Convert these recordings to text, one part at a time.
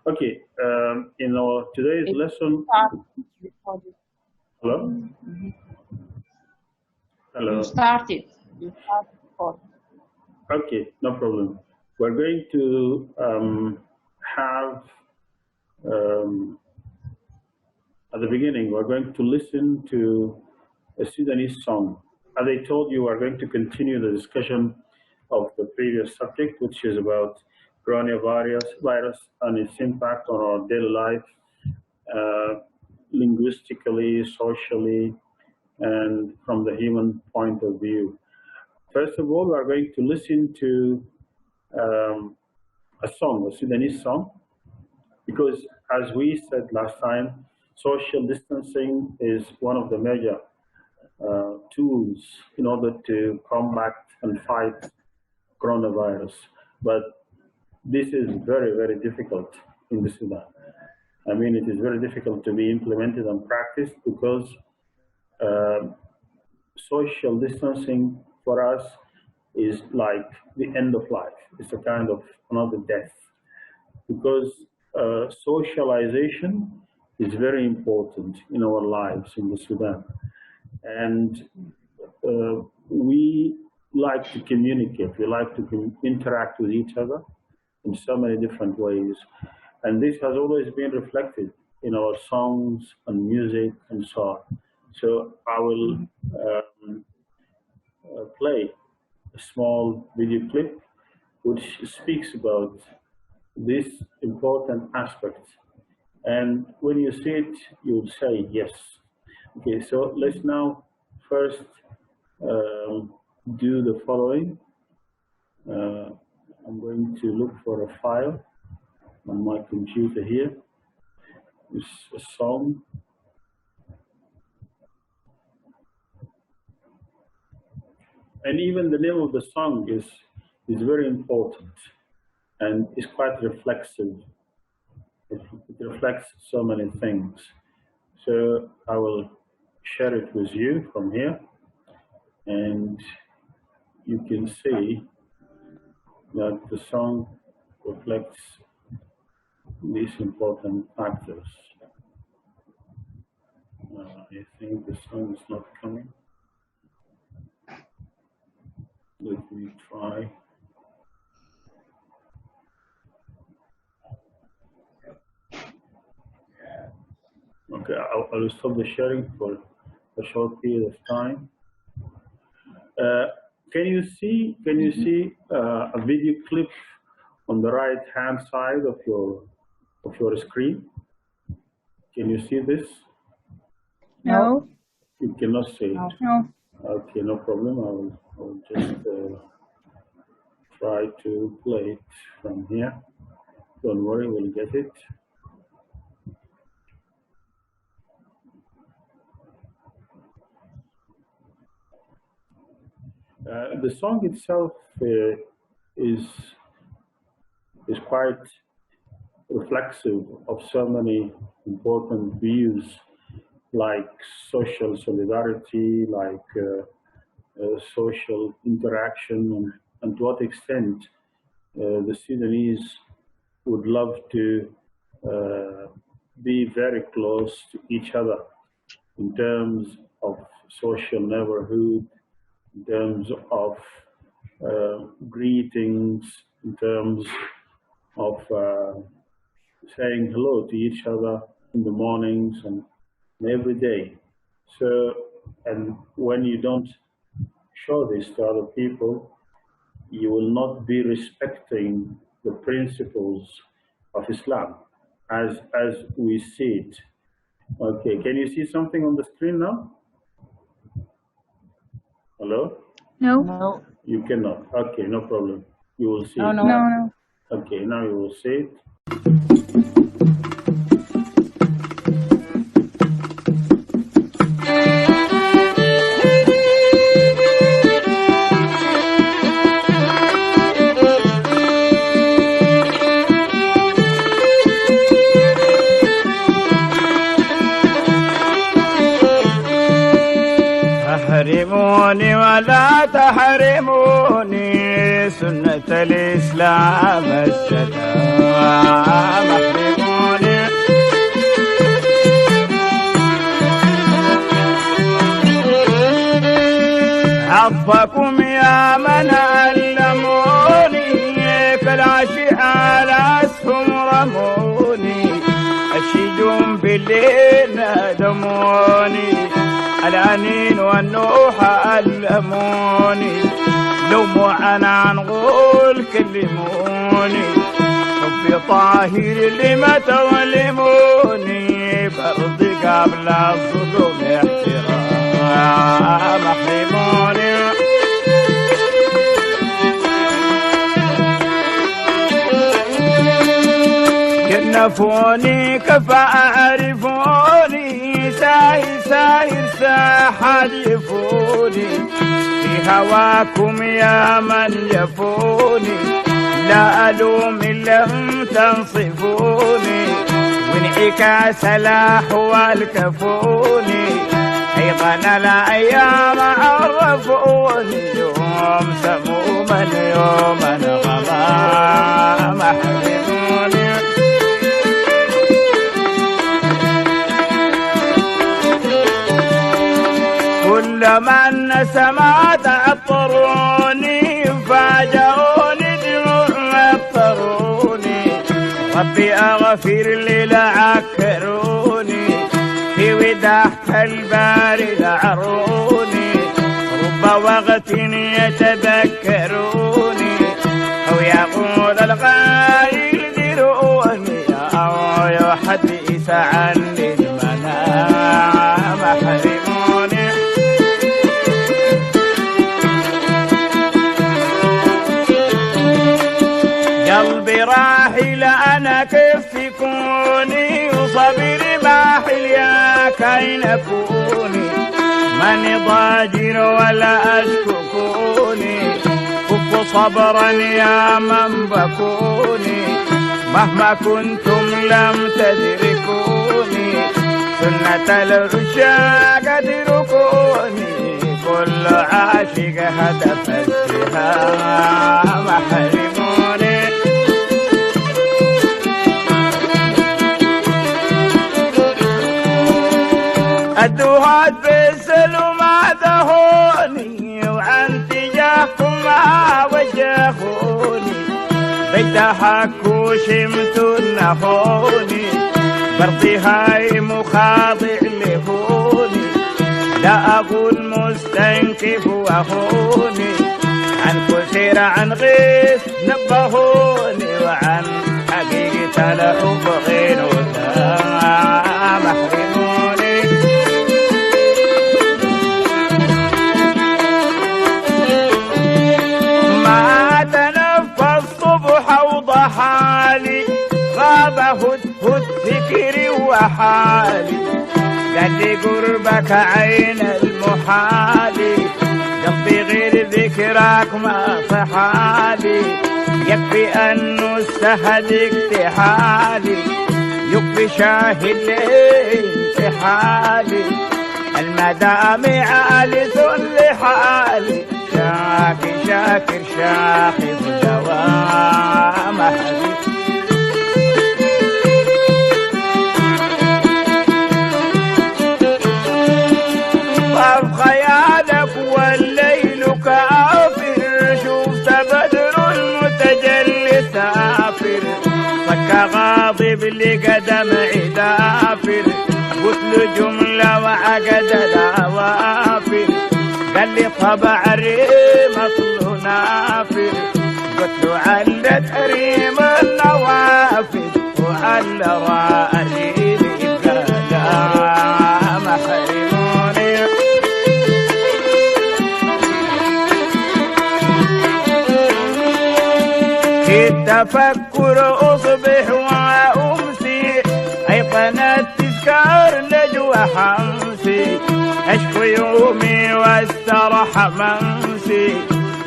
Okay, in our today's lesson. Hello? Hello. You started. Okay, no problem. We're going to have, at the beginning, we're going to listen to a Sudanese song. As I told you, we're going to continue the discussion of the previous subject, which is about coronavirus and its impact on our daily life, linguistically, socially, and from the human point of view. First of all, we are going to listen to a song, a Sudanese song, because as we said last time, social distancing is one of the major tools in order to combat and fight coronavirus. But this is very, very difficult in the Sudan. I mean, it is very difficult to be implemented and practiced because social distancing for us is like the end of life. It's a kind of another death because socialization is very important in our lives in the Sudan. And we like to communicate, we like to interact with each other in so many different ways. And this has always been reflected in our songs and music and so on. So I will play a small video clip which speaks about this important aspect. And when you see it, you will say yes. Okay, so let's now first do the following. I'm going to look for a file on my computer here. It's a song. And even the name of the song is very important and is quite reflexive. It reflects so many things. So I will share it with you from here, and you can see that the song reflects these important factors. I think the song is not coming. Let me try. Okay, I will stop the sharing for a short period of time. Can you see a video clip on the right hand side of your screen? Can you see this? No. You cannot see it. No. Okay, no problem. I will just try to play it from here. Don't worry, we'll get it. The song itself is quite reflexive of so many important views, like social solidarity, like social interaction, and to what extent the Sudanese would love to be very close to each other in terms of social neighborhood, in terms of greetings, in terms of saying hello to each other in the mornings and every day. So, and when you don't show this to other people, you will not be respecting the principles of Islam as we see it. Okay, can you see something on the screen now? Hello? No. No. You cannot. Okay, no problem. You will see it. No. Okay, now you will see it. تحرموني ولا تحرموني سنة الإسلام السلام. ربكم يا من علموني كالعشي على اسهم رموني الشجون بالليل نادموني العنين والنوح علموني لو مو انا نقول كلموني ربي طاهر لما تظلموني برضي قبل الظلم احترام احرموني كنفوني كفى أعرفوني ساير ساير ساحل يفوني في هواكم يا من يفوني لا ألوم إن لم تنصفوني وانعكاس الأحوال كفوني أيضا الأيام عرفوني يوم سموما يوما غمام أحرموني كلما النسمات عطروني فاجئوني دموع عطروني ربي أغفر لي لعكروني في وداحة البارد عروني رب وقت يتذكروني أو يقول الغايل دروني أو يحدث عني المنام أحرموني قلبي راحل أنا كيف تكوني وصبري باحل يا كاين أكوني ماني ضاجر ولا أشككوني كف صبرا يا من بكوني مهما كنتم لم تدركوني سنة العشاق ادركوني كل عاشق هدف السهام أحرموني الدهات بالسلم دهوني وعن تجاهكم ما وجهوني بيتحكوا شمت النخوني برضي هاي مخاضع لهوني لا أقول مستنكف وأخوني عن كثير عن غيث نبهوني وعن حقيقة الحب غير وسام أحرموني ما تنفى الصبح وضحالي غاب هدهد فكري وحالي قال لي قربك عين المحالي قلبي غير ذكراك ما صحالي يكفي أنه استهد اكتحالي يكفي شاهد لانتحالي المدامع آلس لحالي شاكي شاكر شاخي بدوام أحدي طف خيالك والليل كافر شفت بدر المتجلي سافر صك غاضب لقدم عدافر قلت له جملة وعقد العوافر قال لي طبع ريم اصله نافر قلت له علت ريم النوافر وعلى رأي القدام أحرموني التفكر أصبح وأمسي أيقنت تذكار نجوى حمسي أشكو يومي واسترح منسي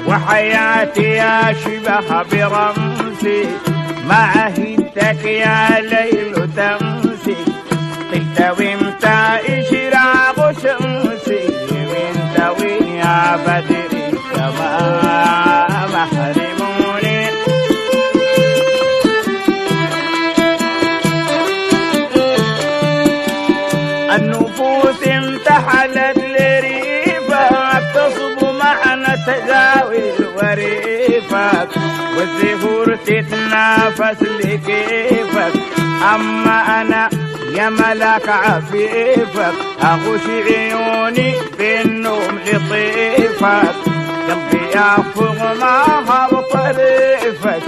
وحياتي أشبه برمسي ما عهدتك يا ليل تمسي قلت وامتى إشراق شمسي وانت ويا بدري تمام أحرموني النفوس امتحلت لريبك تصب معنى تزاوي وريفك والزهور تتنافس لكيفك أما أنا يا ملاك عفيفك أغش عيوني بالنوم لطيفك قلبي يافغ نهر طريفك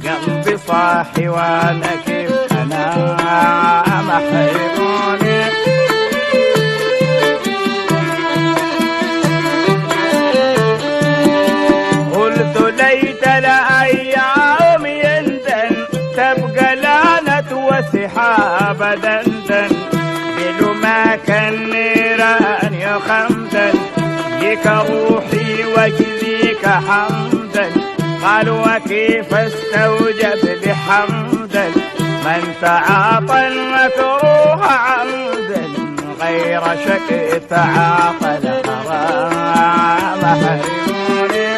قلبي صاحي وانا كيف انا محرموني قلت ليت لأيام يندن تبقى لعنة وسحاب دندن بلو ما كان نيران يا خمدن يك روحي واجزيك حمدا قالوا وكيف استوجب بحمدا من تعاطى المكروه عمدا غير شك تعاطى الحرام حرموني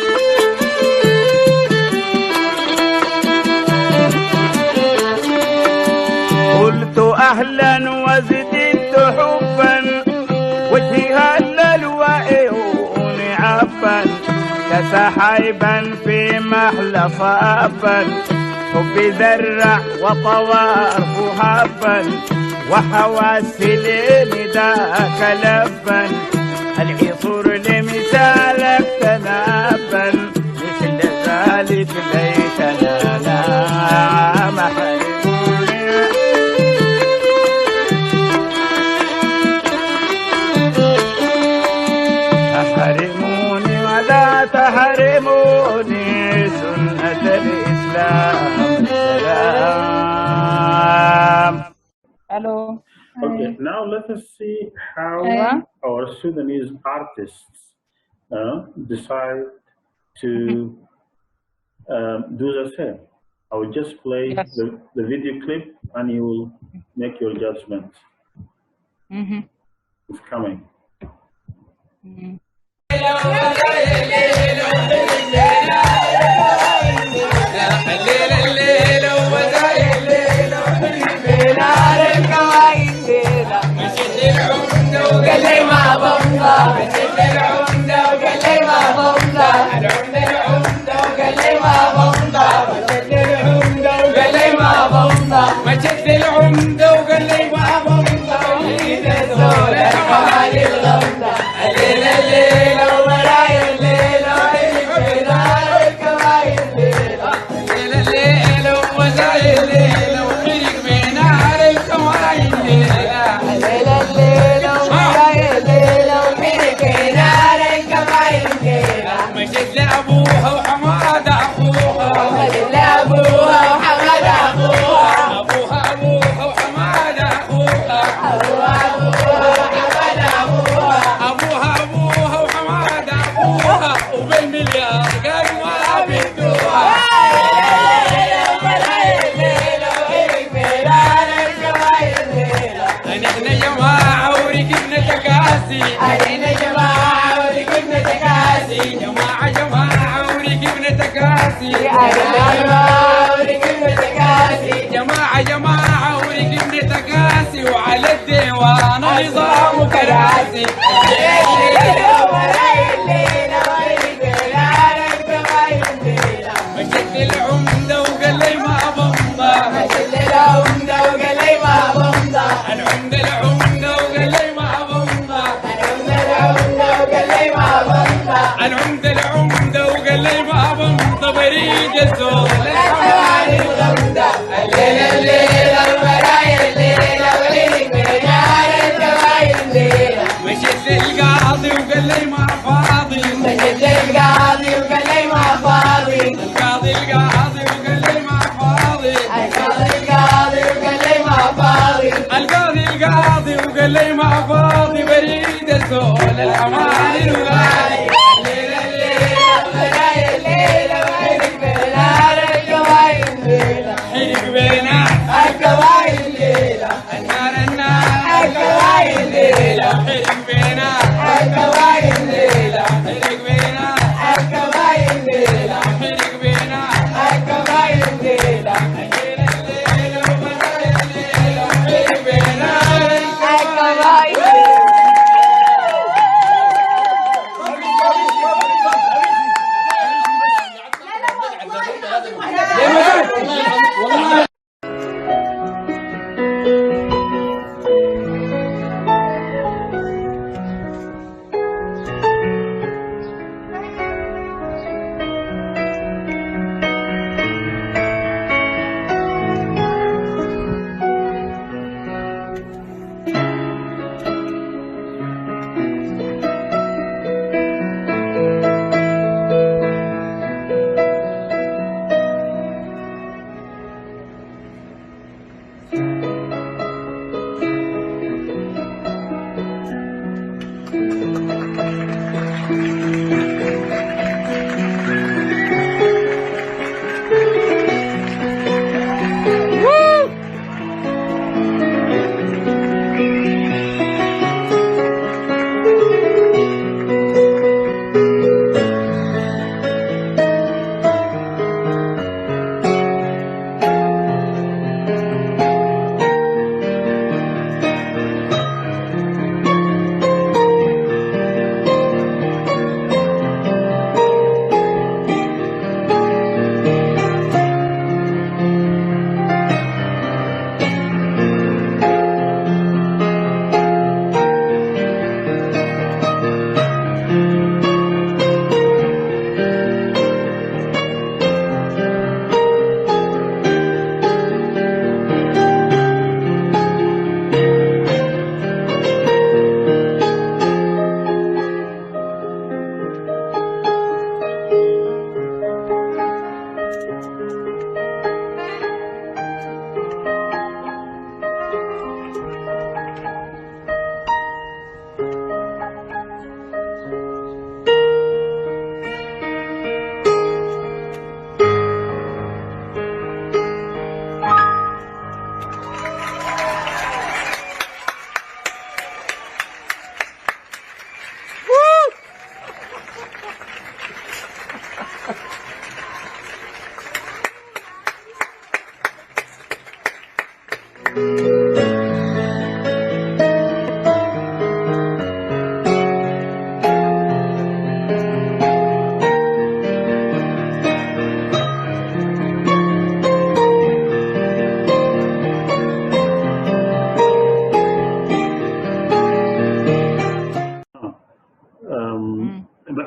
قلت أهلا وزدت حبا وجهي هلل وعيوني عبا كسحيبا في محل صابا حبي زرع وطواره هبا وحواسي لنداك لبا العصور لمثالك تنابا مثل ذلك ليتنا لا محرموني أحرموني ولا تحرموني سنة الإسلام السلام. Hello. Okay, now let us see how our Sudanese artists decide to do the same. I will just play the video clip and you will make your judgment. It's coming. مجد العمدة وقال لي ما بمضى عيد الزول الحوالي الغمضة الليلة الليلة ومرايا الليلة وعينك في نار الكواين الليلة الليلة الليلة ومزايا الليلة وعينك في نار الكواين الليلة الليلة الليلة ومرايا الليلة وعينك في نار الكواين الليلة مجد لأبوها وحماد أخوها مجد لأبوها وحماد أخوها علينا جماعة وركبنا تكاسي جماعة وركبنا تكاسي علينا جماعة وركبنا تكاسي وعلى الديوان نظام كراسي مشت العمدة وقال لي ما بمضى مشت العمدة وقال لي ما بمضى العمدة وقال لي ما بمضى العمدة وقال لي ما بمضى بريد الزول الحوالي الغمدة الليلة الليلة المرايا الليلة وليك برجال الكواين الليلة مشيت للقاضي وقال لي ما فاضي مشيت للقاضي وقال لي ما فاضي القاضي وقال لي ما فاضي القاضي وقال لي ما فاضي بريد الزول الحوالي الغالي الليلة الليلة المرايا الليلة وعينك بنار الكواين الليلة عينك بنار الكواين الليلة النار الكواين الليلة عينك بنار الكواين الليلة عينك بنار الكواين الليلة عينك بنار الكواين الليلة الليلة الليلة ومرايا الليلة عينك بنار الكواين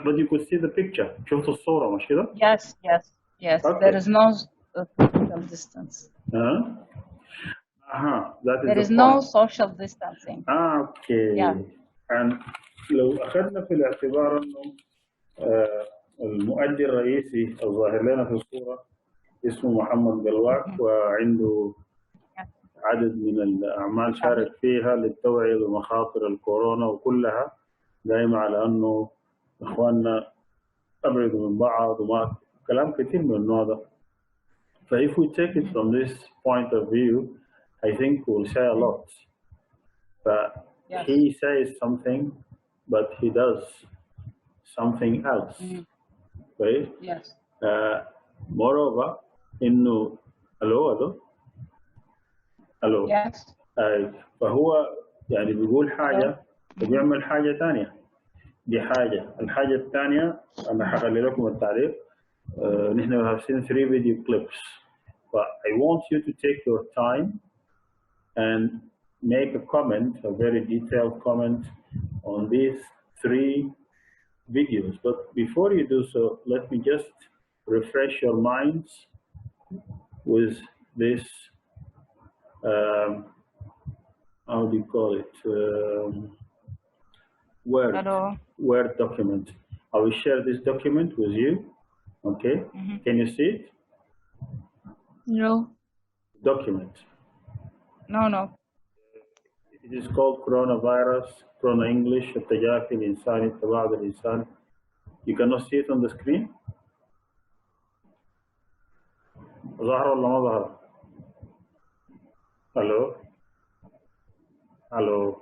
But you could see the picture. شفت الصورة مش كده؟ Yes, yes, yes. Okay. There is no social distance. That is There the is no point. social distancing. Okay. Yeah. And لو أخذنا في الاعتبار إنه المؤدي الرئيسي الظاهر لنا في الصورة اسمه محمد قلواق وعنده عدد من الأعمال شارك فيها للتوعية بمخاطر الكورونا وكلها دائما على أنه إخواننا أبعدوا من بعض وما كلام كثير من النوع ده. So if we take it from this point of view, I think we'll say a lot. But Yes. he says something, but he does something else. Right? Yes. Moreover, إنه ألو Yes. فهو يعني بيقول حاجة وبيعمل حاجة ثانية. دي حاجة. الحاجة الثانية أنا حخلي لكم التعليق. نحن we have seen 3 video clips. But I want you to take your time and make a comment, a very detailed comment on these 3 videos. But before you do so, let me just refresh your minds with this, how do you call it? Word document. I will share this document with you. Okay? Can you see it? No. Document. No. It is called coronavirus, corona English, التجافي الانساني التباعد الانساني. You cannot see it on the screen? ظهر ولا ما ظهر؟ Hello? Hello?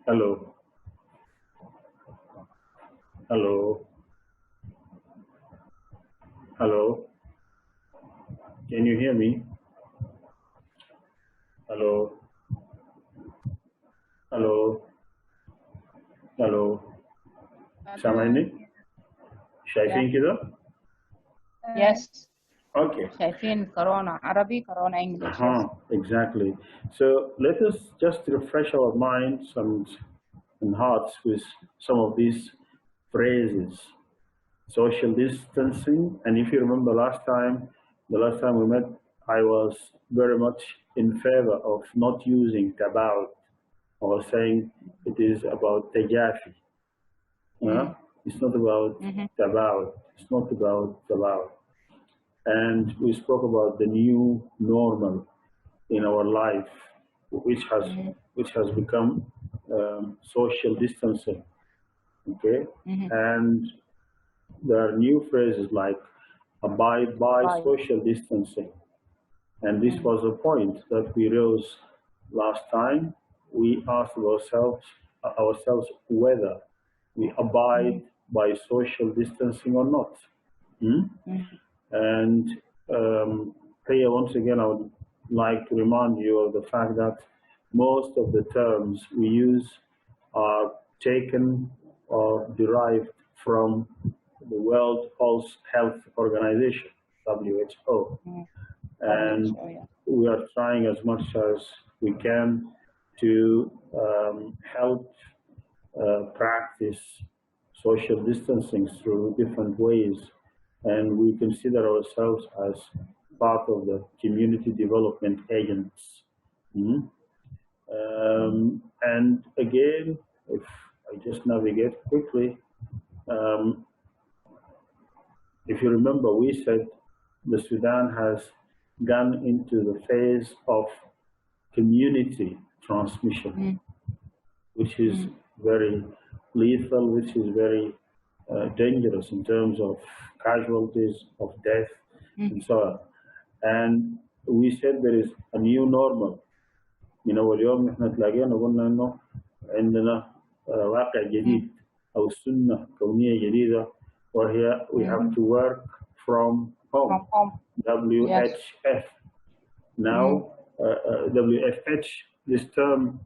Hello? Hello? Hello? Can you hear me? Hello? Hello? Hello? سامعني؟ شايفين كده؟ Yes. Okay. شايفين كورونا عربي كورونا English. Exactly. So let us just refresh our minds and hearts with some of these phrases. Social distancing, and if you remember the last time we met, I was very much in favor of not using تباعد. I was saying it is about تجافي. It's not about تباعد. It's not about تباعد. And we spoke about the new normal. in our life, which has become social distancing. Okay, and there are new phrases like abide by social distancing, and this was a point that we rose last time. We asked ourselves whether we abide by social distancing or not. And here, once again, I would like to remind you of the fact that most of the terms we use are taken or derived from the World Health Organization, WHO. And we are trying as much as we can to help practice social distancing through different ways. And we consider ourselves as part of the community development agents. And again, if I just navigate quickly, if you remember, we said the Sudan has gone into the phase of community transmission, which is very lethal, which is very dangerous in terms of casualties, of death, and so on. And we said there is a new normal. واليوم نحن تلاقينا وقلنا انه عندنا واقع جديد او سنة كونية جديدة, وهي we have to work from home. WHF. Now WFH, this term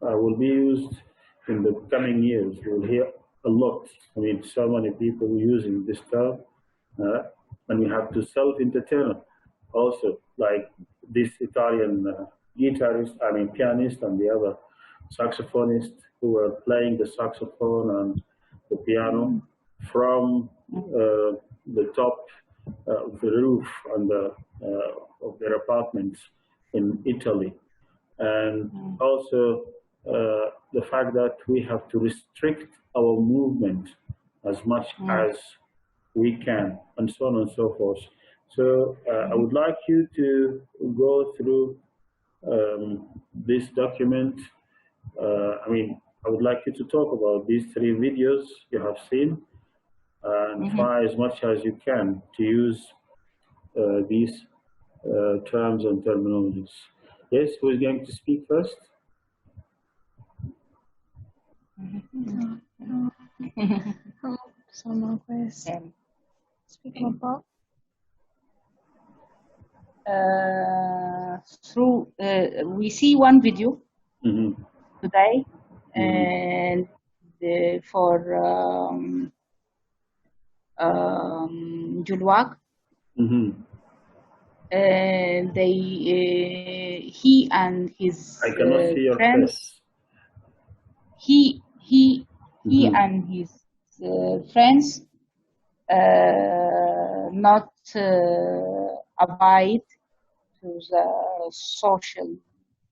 will be used in the coming years. You will hear a lot. I mean, so many people using this term, and we have to self-entertain also, like this Italian pianist and the other saxophonist who were playing the saxophone and the piano from the top of the roof and of their apartments in Italy. And also the fact that we have to restrict our movement as much as we can, and so on and so forth. So I would like you to go through this document. I would like you to talk about these 3 videos you have seen, and try as much as you can to use these terms and terminologies. Yes, who is going to speak first? Someone please speak about. We see one video today, and for Julwak, he and his I cannot see your friends. face. He and his friends not abide to the social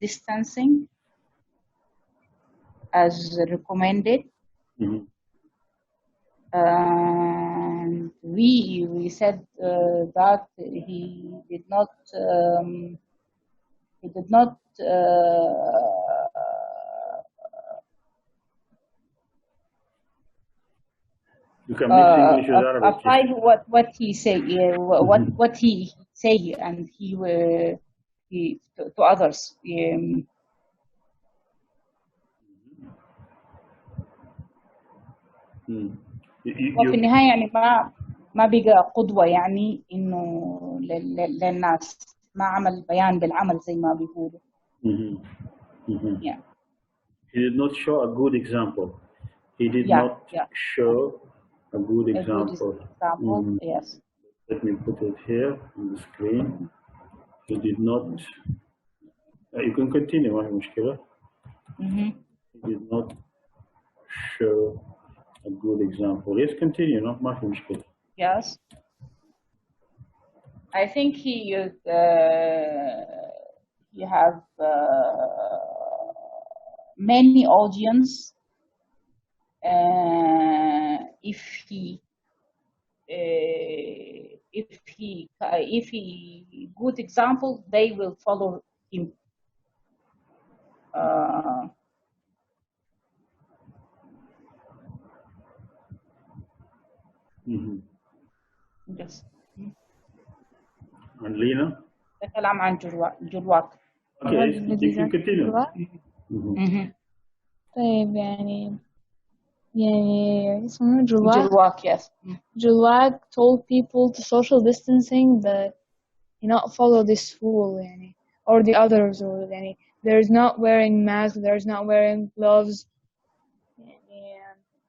distancing as recommended. And we said that he did not You can mix English with Arabic. apply what he say, what he say, and he to others. وفي النهاية يعني ما بقى قدوة يعني إنه للناس، ما عمل بيان بالعمل زي ما بيقولوا. Yeah. He did not show a good example. He did not show a good example. Yes. Let me put it here on the screen. He did not. You can continue, ما في مشكلة. He did not show a good example. Let's continue, no? ما في مشكلة. Yes. I think he have many audience. If he good example, they will follow يتم. بس And Lena? ده كلام عن جلواك. Okay, you can continue. طيب يعني اسمه جلواك yes. جلواك told people to social distancing that not follow this rule يعني or the others or يعني there's not wearing masks, there's not wearing gloves.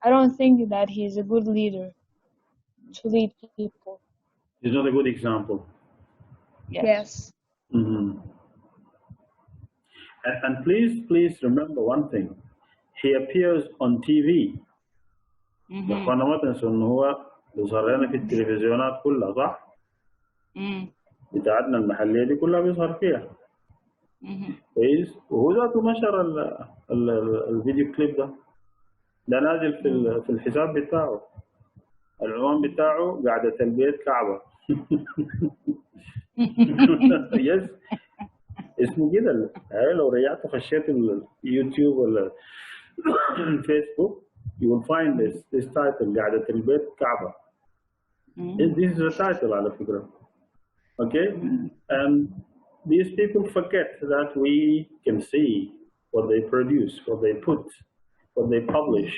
I don't think that he is a good leader to lead people. He's not a good example. Yes. And please remember one thing. He appears on TV. ما تنسوا إنه هو بيظهر لنا في التلفزيونات كلها صح؟ بتاعتنا المحلية دي كلها بيظهر فيها. كويس؟ وهو ذاته نشر الفيديو كليب ده نازل في الحساب بتاعه. العنوان بتاعه قاعدة البيت كعبة. يس اسمه كده. لو رجعت خشيت اليوتيوب ولا الفيسبوك you will find this title قاعدة البيت كعبة. This is the title على فكرة. Okay? And these people forget that we can see what they produce, what they put, what they publish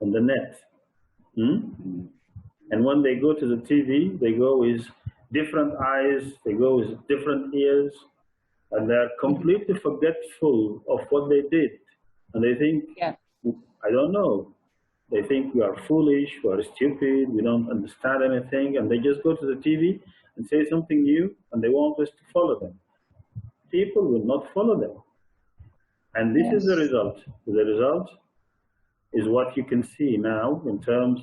on the net. And when they go to the TV, they go with different eyes, they go with different ears, and they're completely forgetful of what they did. And they think, I don't know. They think we are foolish, we are stupid, we don't understand anything, and they just go to the TV and say something new, and they want us to follow them. People will not follow them. And this is the result. The result is what you can see now in terms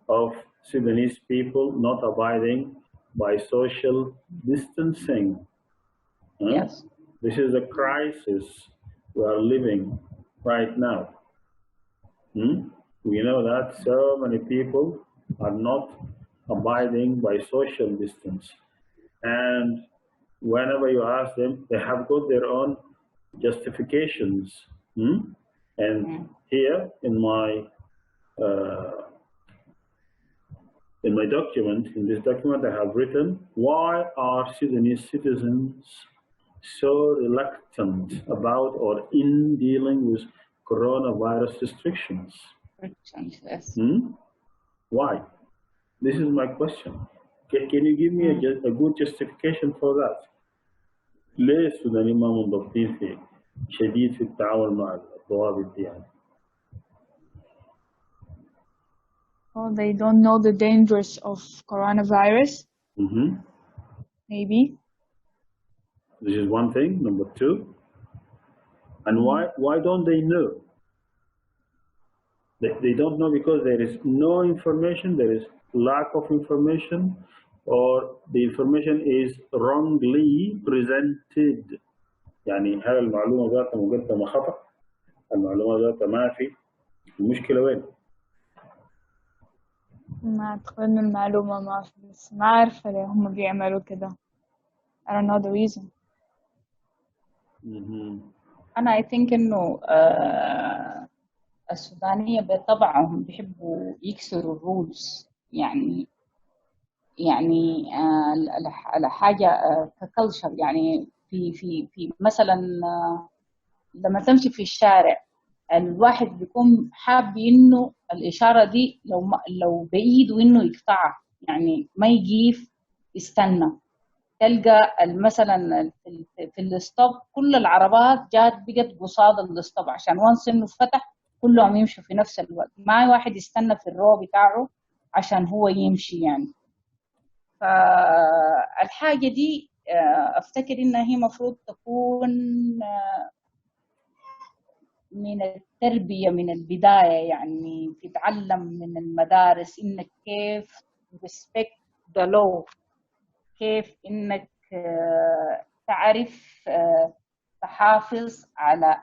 of Sudanese people not abiding by social distancing. Yes. This is a crisis we are living right now. We know that so many people are not abiding by social distance. And whenever you ask them, they have got their own justifications. And here in my document, in this document I have written, why are Sudanese citizens so reluctant about or in dealing with coronavirus restrictions? Yes. Why? This is my question. Can you give me a good justification for that? ليه السودانيين ما منضبطين في شديد في التعامل مع الضوابط دي يعني؟ Well, they don't know the dangers of coronavirus. Maybe. This is one thing. Number two. And why don't they know? They don't know because there is no information, there is lack of information, or the information is wrongly presented. يعني هل المعلومة ذاتها مقدمة خطأ؟ المعلومة ذاتها ما في. المشكلة وين؟ ما أعتقد إن المعلومة ما في، بس ما أعرف ليه هم بيعملوا كده. I don't know the reason. أنا I think إنه السودانية بطبعهم بيحبوا يكسروا الرولز يعني على حاجة ككلشر يعني في مثلا لما تمشي في الشارع الواحد بيكون حاب إنه الإشارة دي لو بإيده إنه يقطعها يعني ما يجيف يستنى. تلقى مثلا في الستوب كل العربات بقت قصاد الستوب عشان وانس إنه فتح كلهم يمشوا في نفس الوقت، ما واحد يستنى في الرو بتاعه عشان هو يمشي يعني. فالحاجة دي أفتكر إنها هي مفروض تكون من التربية من البداية، يعني تتعلم من المدارس إنك كيف respect the law، كيف إنك تعرف تحافظ على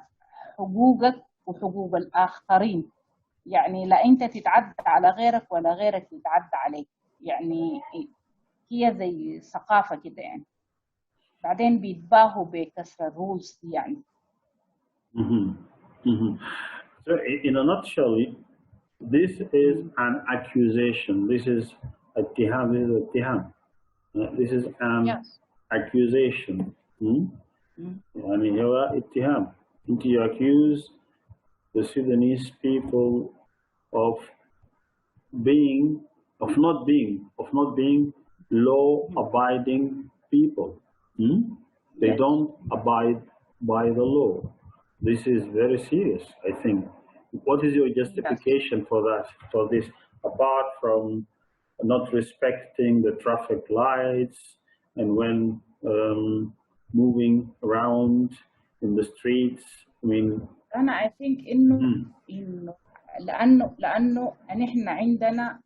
حقوقك وحقوق الآخرين، يعني لا أنت تتعدى على غيرك ولا غيرك يتعدى عليك، يعني هي زي ثقافة كده يعني. بعدين بيتباهوا بكسر الرولز دي يعني. So in a nutshell, this is an accusation. This is اتهام. This is an accusation. يعني هو اتهام. You accuse the Sudanese people of not being law-abiding people. They don't abide by the law. This is very serious, I think. What is your justification for that? For this, apart from not respecting the traffic lights and when moving around in the streets? I mean, I think إنه لأنه نحن عندنا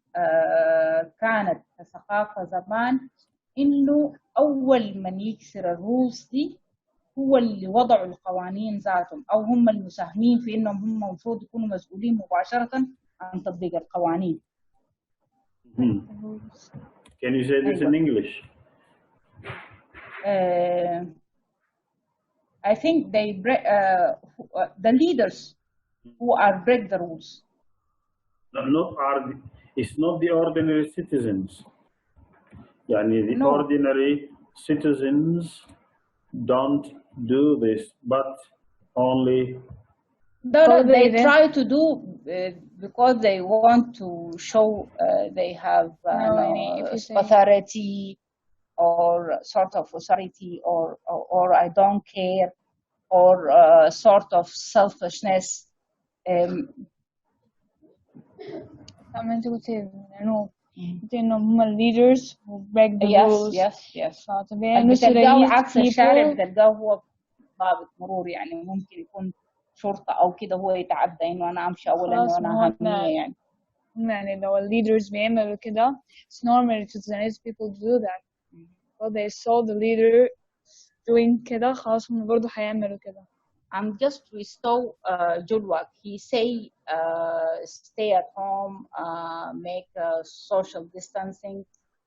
كانت ثقافة زمان إنه أول من يكسر الرولز دي هو اللي وضعوا القوانين ذاتهم، أو هم المساهمين في إنهم هم المفروض يكونوا مسؤولين مباشرة عن تطبيق القوانين. Can you say this in English? I think they break, the leaders who are break the rules. It's not the ordinary citizens. يعني the ordinary citizens don't do this, but only. They try to do because they want to show they have authority or sort of authority or I don't care or sort of selfishness. هم leaders who break the rules. Yes. بتلقاه عكس الشارع، بتلقاه هو ضابط مرور يعني ممكن يكون شرطة أو كده، هو يتعدى إنه أنا أمشي أولا وأنا أهمية يعني. يعني لو leaders بيعملوا كده it's normal to Sudanese people to do that. So they saw the leader doing كده خلاص هم برضو هيعملوا كده. And just we saw Julwa, he say stay at home, make social distancing,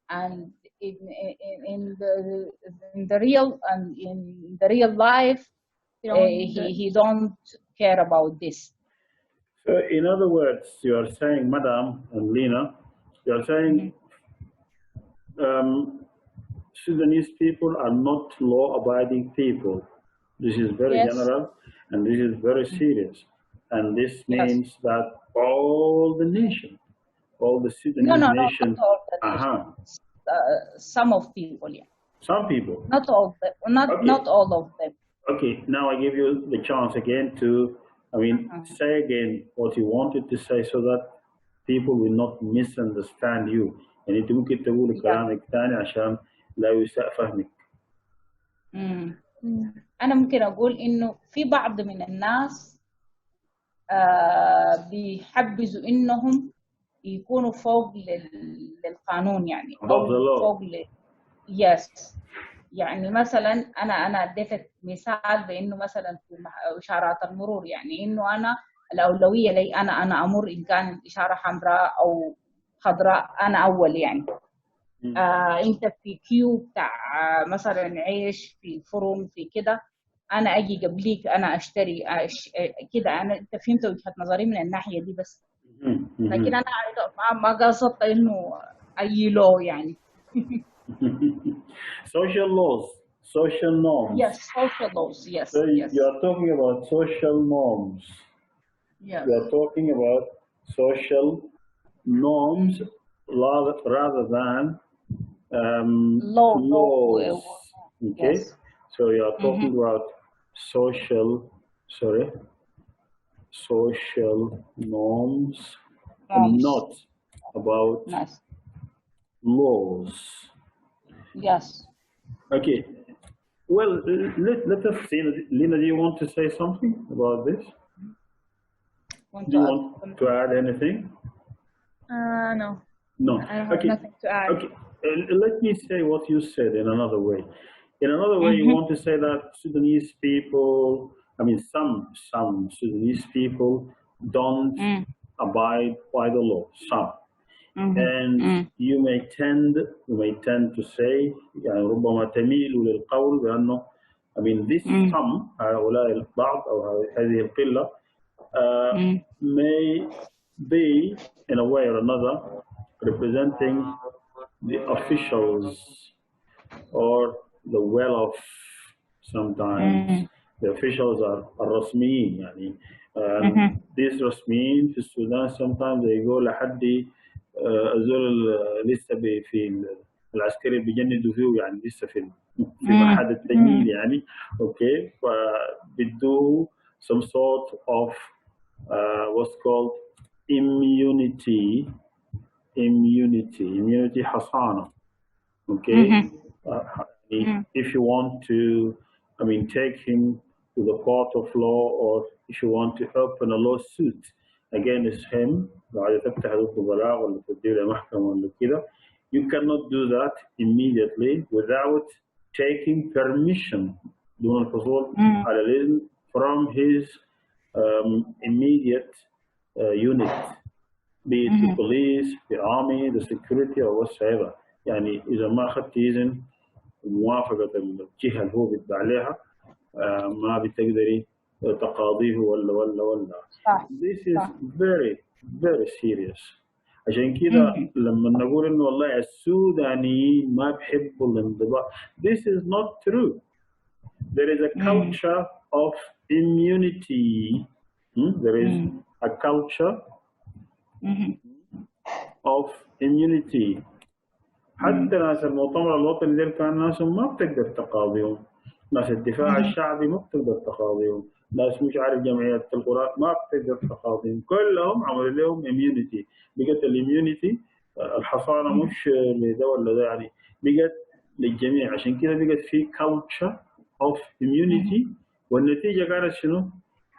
and in the real life he don't care about this. So in other words, you are saying, Madam and Lena, you are saying Sudanese people are not law-abiding people. This is very general, and this is very serious. And this means that all the nation, all the Sudanese nation. Not all the nation. Some of people, Some people. Not all of them. Not all of them. Okay, now I give you the chance again to, say again what you wanted to say so that people will not misunderstand you. يعني أنت ممكن تقول كلامك ثاني عشان لا يساء فهمك. أنا ممكن أقول إنه في بعض من الناس بيحبذوا إنهم يكونوا فوق للقانون يعني. فوق يعني مثلا أنا اديتك مثال بإنه مثلا في إشارات المرور يعني إنه أنا الأولوية لي أنا أمر إن كان الإشارة حمراء أو خضراء أنا أول يعني. أنت في كيو بتاع مثلا عيش في فرن في كده أنا أجي قبليك أنا أشتري كده أنت فهمت وجهة نظري من الناحية دي بس. لكن أنا ما قصدت إنه أي لو يعني. Social laws, social norms. Yes, social laws. Yes. So you are talking about social norms. Yes. You are talking about social norms rather than laws. Okay. Yes. So you are talking about social norms, and not about laws. Yes. Okay. Well, let us see. Lena, do you want to say something about this? Do you want to add anything? No. No. I have nothing to add. Okay. Let me say what you said in another way. In another way, you want to say that Sudanese people, some Sudanese people don't abide by the law. Some. and you may tend to say يعني ربما تميل للقول بأنه I mean this some هؤلاء البعض أو هذه القلة may be in a way or another representing the officials or the well-off sometimes. The officials are الرسميين يعني these رسميين في السودان sometimes they go لحد الزول لسه في العسكري بيجندوا فيه يعني لسه في مرحلة التجنيد يعني اوكي فبدوا some sort of what's called immunity حصانة okay if you want to I mean take him to the court of law or if you want to open a lawsuit against him بعد تفتح ضده بلاغ ولا تدير محكمة ولا كده you cannot do that immediately without taking permission دون الحصول على الإذن from his immediate unit be it the police, the army, the security or whatsoever يعني إذا ما أخذت إذن موافقة الجهة اللي هو بيتبع عليها ما بتقدري تقاضيه ولا this is very very serious عشان كده لما نقول إنه والله السودانيين ما بيحبوا الانضباط this is not true there is a culture of immunity there is a culture of immunity حتى ناس المؤتمر الوطني دول كان ناسهم ما بتقدر تقاضيهم ناس الدفاع الشعبي ما بتقدر تقاضيهم ناس مش عارف جمعية القرى ما بتقدر تقاضيهم كلهم عملوا لهم immunity بقت الاميونيتي الحصانة مش لده ولا ده يعني بقت للجميع عشان كده بقت في culture of immunity والنتيجة كانت شنو؟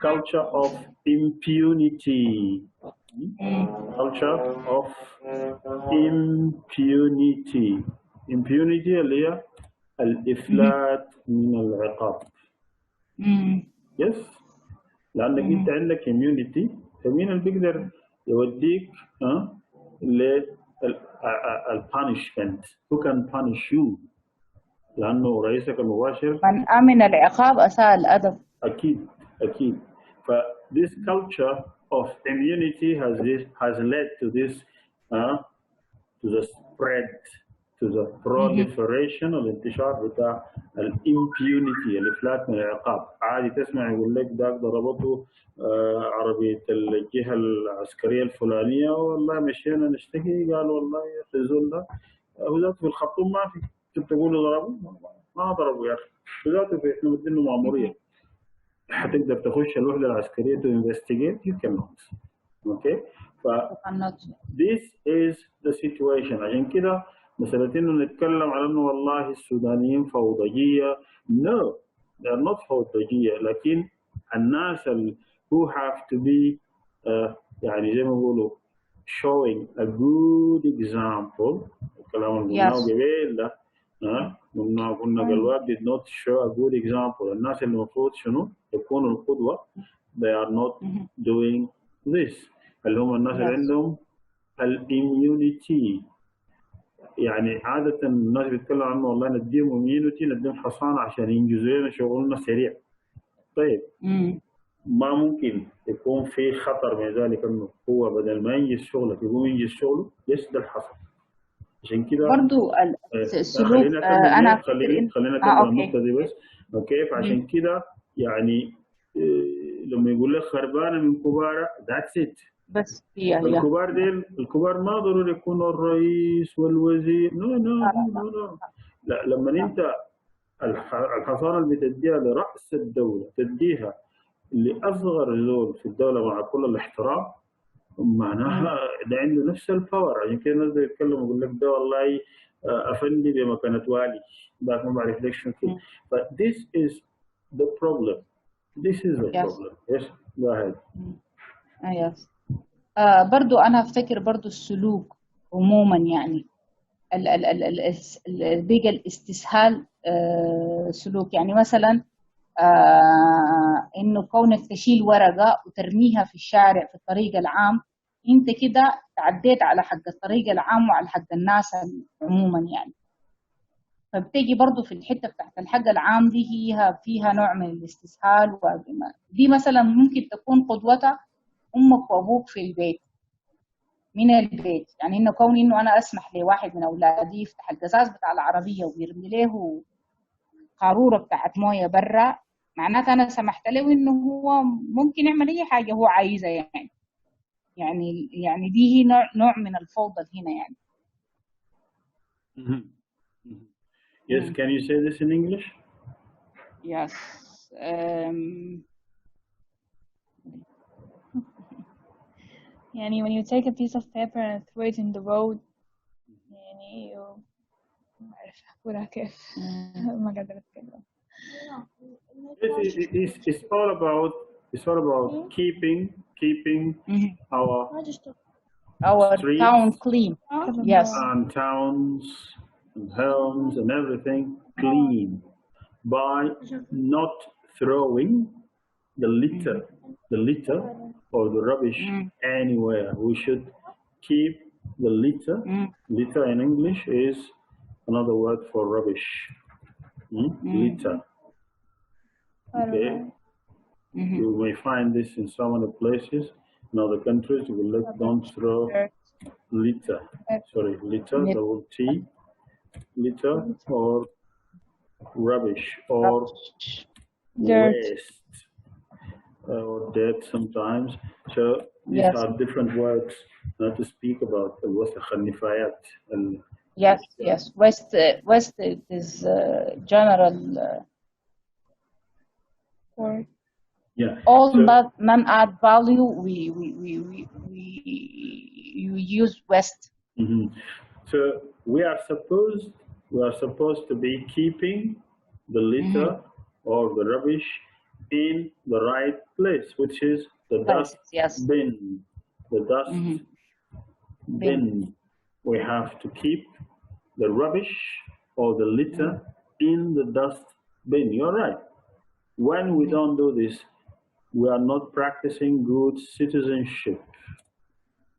culture of impunity culture of impunity اللي هي الإفلات من العقاب yes لأنك أنت عندك immunity فمين اللي بيقدر يوديك punishment who can punish you لأنه رئيسك المباشر من أمن العقاب أساء الأدب أكيد ف this culture of immunity has led to this to the spread to the proliferation الانتشار بتاع الامبيونيتي الإفلات من العقاب عادي تسمع يقول لك ده ضربته عربية الجهة العسكرية الفلانية والله مشينا نشتكي قال والله يا أخي زول ده هو ذاته في الخرطوم ما في كنت تقول له ضربه ما ضربه يا أخي ذاته في إحنا مدينه مأمورية حتقدر تخش الوحدة العسكرية to investigate you cannot okay ف this is the situation عشان كده مسألة إنه نتكلم على إنه والله السودانيين فوضجية no they are not فوضجية لكن الناس who have to be يعني زي ما بيقولوا showing a good example الكلام اللي قلناه قبل ده قلنا قلوات did not show a good example الناس اللي المفروض شنو يكونوا القدوة they are not doing this اللي هم الناس اللي عندهم الاميونيتي يعني عادة الناس بيتكلموا عنه والله نديهم اميونيتي نديهم حصانة عشان ينجزوا لنا شغلنا سريع طيب ما ممكن يكون في خطر من ذلك انه هو بدل ما ينجز شغلك يقوم ينجز شغله يسد الحصر عشان كده برضو السلوك انا خلينا نتكلم النقطه دي بس اوكي فعشان كده يعني لما يقول لك خربانه من كبارة ذاتس ات بس الكبار ديل الكبار ما ضروري يكونوا الرئيس والوزير نو لا لما انت الحصانه اللي بتديها لراس الدوله تديها لاصغر زول في الدوله مع كل الاحترام معناها ده عنده نفس الباور عشان كده الناس بيتكلموا يقول لك ده والله افندي بمكانه والي ده ما بعرف ليش شو كده ف this is the problem problem yes go ahead yes برضو انا افتكر برضو السلوك عموما يعني بيجي الاستسهال سلوك يعني مثلا انه كونك تشيل ورقه وترميها في الشارع في الطريق العام انت كده تعديت على حق الطريق العام وعلى حق الناس عموما يعني. فبتيجي برضو في الحته بتاعت الحق العام دي فيها نوع من الاستسهال، دي مثلا ممكن تكون قدوتها امك وابوك في البيت، من البيت. يعني انه كوني انه انا اسمح لواحد من اولادي يفتح القزاز بتاع العربيه ويرمي له قاروره بتاعت مويه برا، معناتها انا سمحت له انه هو ممكن يعمل اي حاجه هو عايزها يعني دي هي نوع من الفوضى هنا يعني. Yes, can you say this in English? Yes. يعني when you take a piece of paper and throw it in the road يعني ما أعرف أقولها كيف ما قادرة أتكلم. It's all about keeping our streets, town clean. Yes. and towns and homes and everything clean by not throwing the litter or the rubbish anywhere. We should keep the litter. Litter in English is another word for rubbish. Litter. Okay. You may find this in some other places. In other countries, you will don't throw litter. Sorry, litter, double T. Litter or rubbish or waste or dirt sometimes. So these are different words not to speak about الوسخ النفايات. Yes. Waste is general. All non-add value we use waste. So we are supposed to be keeping the litter or the rubbish in the right place, which is the dust bin. The dust bin. We have to keep the rubbish or the litter in the dust bin. You're right. When we don't do this, we are not practicing good citizenship.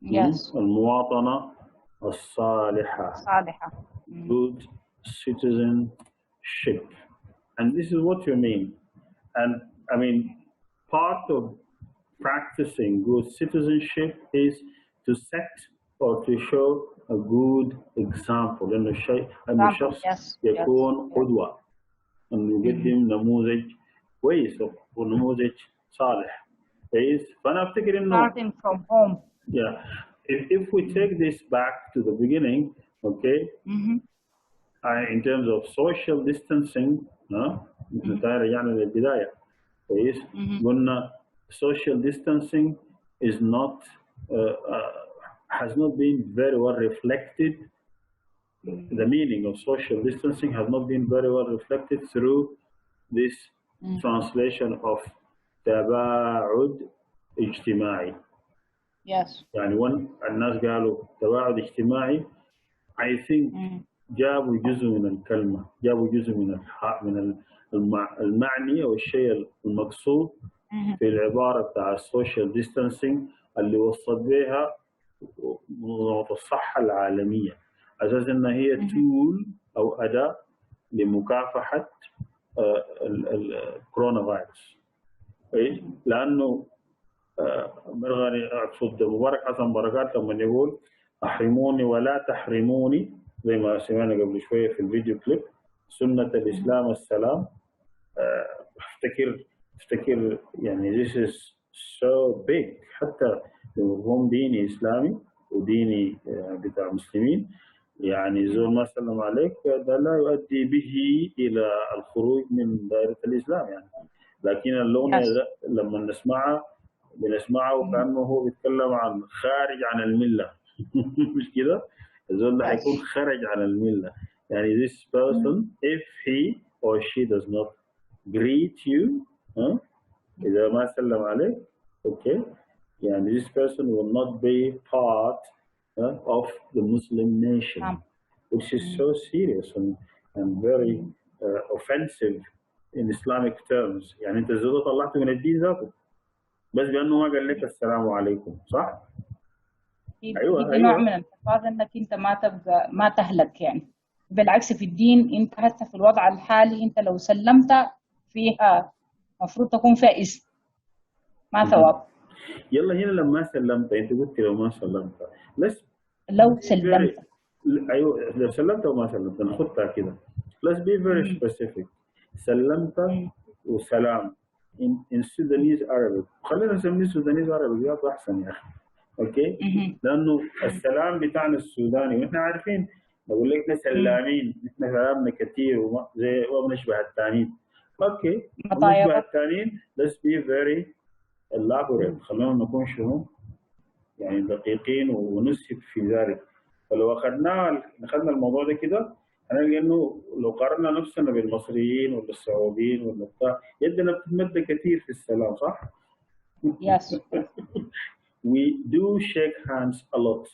Yes. المواطنة الصالحة. Good citizenship. And this is what you mean. And I mean, part of practicing good citizenship is to set or to show a good example. أن الشخص يكون قدوة، أن يقدم نموذج كويس ونموذج صالح. كويس. فأنا أفتكر إنه starting from home. Yeah. If we take this back to the beginning, okay, in terms of social distancing, رجعنا للبداية. كويس. قلنا social distancing is not has not been very well reflected. The meaning of social distancing has not been very well reflected through this translation of تباعد اجتماعي. Yes. يعني الناس قالوا تباعد اجتماعي I think جابوا جزء من الكلمة، جابوا جزء من المعني أو الشيء المقصود في العبارة بتاع السوشيال ديستانسينج اللي وصلت بها منظمة الصحة العالمية، أساس إنها هي تول أو أداة لمكافحة الكورونا فيروس. لأنه مرغني أقصد مبارك حسن بركات لما يقول أحرموني ولا تحرموني، زي ما سمعنا قبل شوية في الفيديو كليب، سنة الإسلام السلام. افتكر يعني this is so big حتى بمفهوم ديني إسلامي وديني بتاع مسلمين. يعني زول ما سلم عليك ده لا يؤدي به إلى الخروج من دائرة الإسلام يعني. لكن اللغة لما بنسمعه وكأنه هو بيتكلم عن خارج عن الملة. مش كده؟ الزول ده هيكون خرج عن الملة. يعني this person if he or she does not greet you إذا ما سلم عليك okay يعني this person will not be part of the Muslim nation, which is so serious and very offensive in Islamic terms. يعني أنت الزول طلعته من الدين ذاته بس بأنه ما قال لك السلام عليكم، صح؟ ايوه دي نوع من ايوه. الحفاظ انك انت ما تبقى ما تهلك يعني. بالعكس في الدين انت حتى في الوضع الحالي انت لو سلمت فيها المفروض تكون فيها اسم ما ثواب. يلا هنا لما سلمت، انت قلت لو ما سلمت، بس لو سلمت. ايوه لو سلمت او ما سلمت ناخدها كده. let's be very مم. specific. سلمت مم. وسلام in Sudanese Arabic، خلينا نسميه Sudanese Arabic يا احسن يا اخي. اوكي، مم. لانه السلام بتاعنا السوداني واحنا عارفين، بقول لك احنا مم. سلامين، احنا سلامنا كثير زي وبنشبه الثانيين. اوكي، ونشبه مطايبة. الثانيين. let's be very elaborate، خلينا نكون شنو يعني دقيقين ونسهب في ذلك. فلو اخذنا الموضوع ده كده هنلقى انه لو قارنا نفسنا بالمصريين ولا السعوديين ولا بتاع، يدنا بتتمد كثير في السلام، صح؟ Yes. We do shake hands a lot.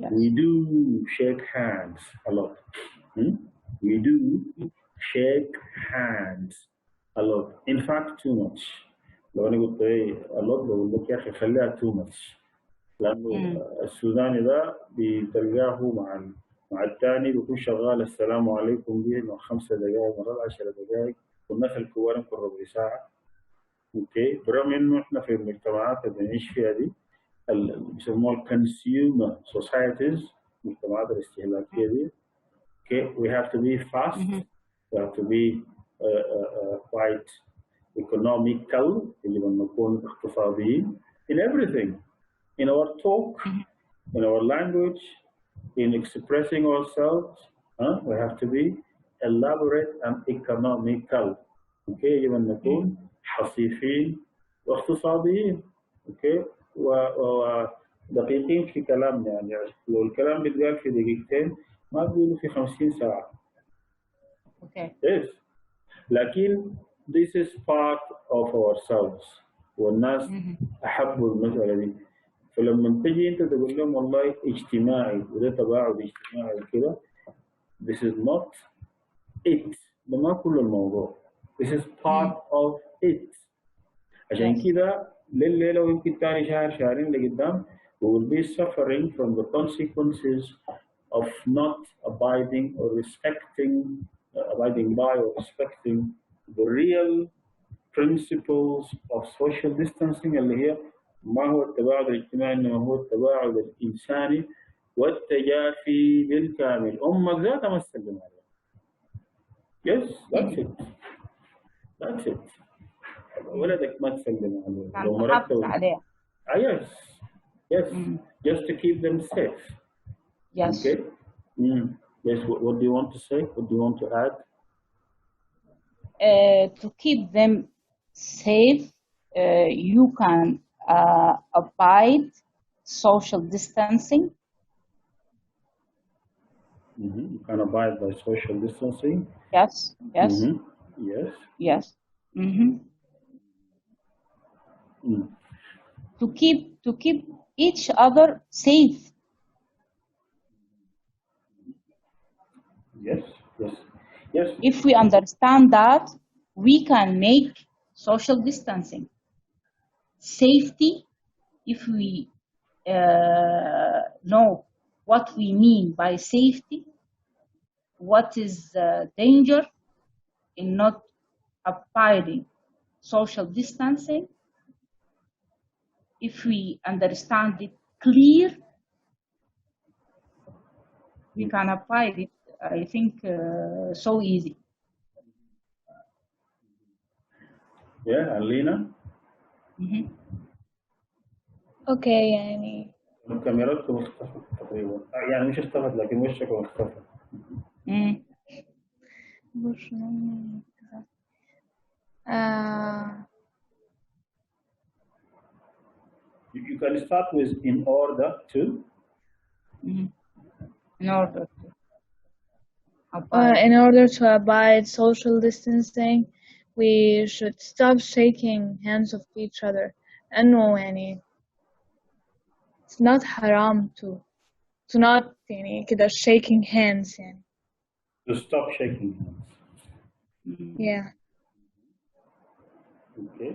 Yes. We do shake hands a lot. We do shake hands a lot. In fact, too much. لو انا قلت ايه a lot بقول لك يا اخي خليها too much. لانه السوداني ده بتلقاه مع الثاني بيكون شغال السلام عليكم دي مع 5 دقائق مرات 10 دقائق، والناس الكبار يمكن ربع ساعه. اوكي، برغم انه احنا في المجتمعات اللي بنعيش فيها دي بيسموها الكونسيومر سوسايتيز، المجتمعات الاستهلاكيه دي. اوكي، we have to be fast, we have to be quite economical اللي بنكون اقتصاديين in everything. In our talk, in our language, in expressing ourselves, we have to be elaborate and economical. Okay, يجب أن نكون حصيفين واقتصاديين. Okay, ودقيقين في كلامنا، يعني لو الكلام بيتقال في دقيقتين ما تقوله في 50 ساعة. Okay. Yes. لكن this is part of ourselves، والناس أحبوا المسألة دي. فلما تجي انت تقول لهم والله اجتماعي وده تباعد اجتماعي وكده، this is not it، ده ما كل الموضوع، this is part of it. عشان كده لليلة ويمكن تاني شهر شهرين لقدام we will be suffering from the consequences of not abiding or abiding by or respecting the real principles of social distancing اللي هي ما هو التباعد الاجتماعي، انما هو التباعد الانساني والتجافي بالكامل. امك ذاتها ما تسلم عليها. Yes, that's it. That's it. ولدك ما تسلم عليه. لو مرتب عليه. Yes. Yes. Just to keep them safe. Yes. Okay. Yes. What do you want to say? What do you want to add? To keep them safe, you can abide social distancing. You can abide by social distancing. Yes. Yes. Yes. Yes. To keep each other safe. Yes. Yes. Yes. If we understand that, we can make social distancing. Safety, if we know what we mean by safety, what is danger in not abiding social distancing, if we understand it clear, we can abide it, I think, so easy. Yeah, Alina? اوكي يعني كاميراتكم اختفت تقريبا، يعني مش اختفت لكن وشكم اختفت. You can start with in order to. In order to abide social distancing, we should stop shaking hands of each other. إنه يعني it's not haram to not يعني كده shaking hands يعني. To stop shaking hands. Yeah. Okay.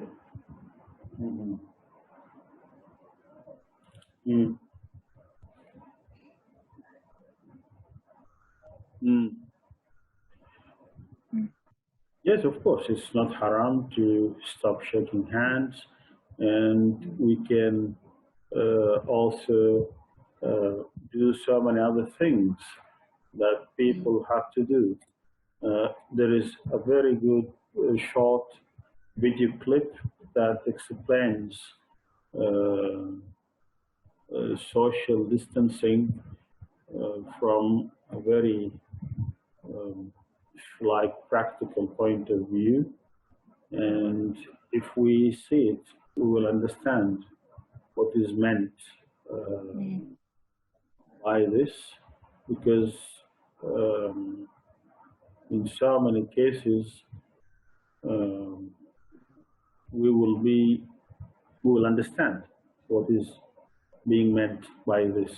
Mm. Yes, of course, it's not haram to stop shaking hands, and we can also do so many other things that people have to do. There is a very good short video clip that explains social distancing from a very like practical point of view, and if we see it, we will understand what is meant by this, because in so many cases we will understand what is being meant by this.